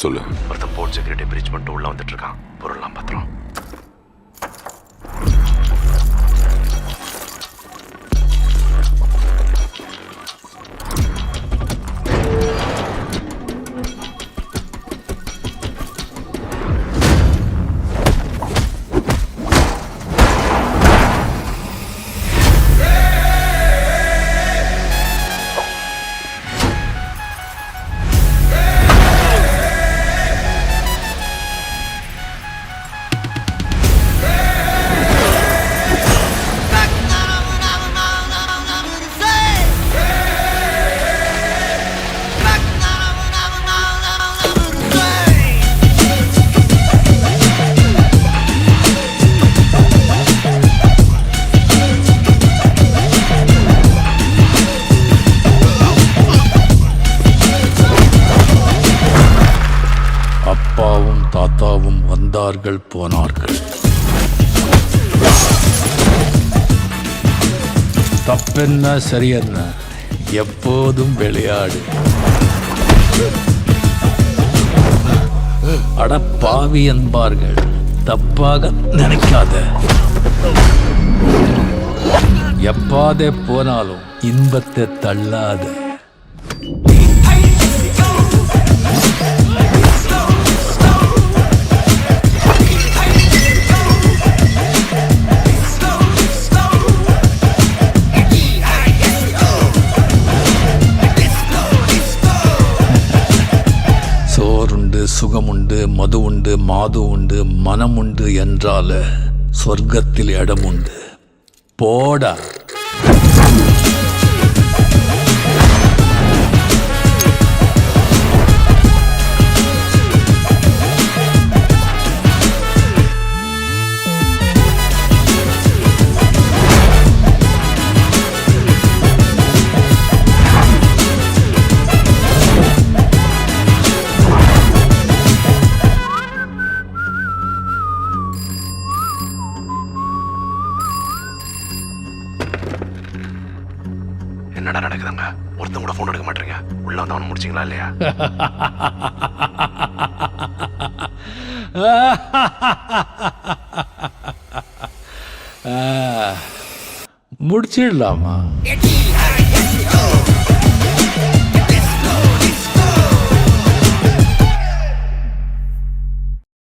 சொல்லு. ஒருத்தன் board security breach பண்ணிட்டு உள்ள வந்துட்டு இருக்கான். பொருள்லாம் பத்திரம். அப்பாவும் தாத்தாவும் வந்தார்கள் போனார்கள். தப்பென்ன சரியென்ன, எப்போதும் விளையாடு. அட பாவி என்பார்கள், தப்பாக நினைக்காத. எப்பாதே போனாலும் இன்பத்தை தள்ளாத. சோறுண்டு, சுகமுண்டு, மது உண்டு, மாது உண்டு, மனம் உண்டு என்றால சொர்க்கத்தில் இடம் உண்டு. போடா. என்னடா நடக்குதுங்க? ஒருத்தன் கூட போன் எடுக்க மாட்டீங்க. உள்ள வந்து அவனை முடிச்சிங்களா இல்லையா? முடிச்சிடலாமா?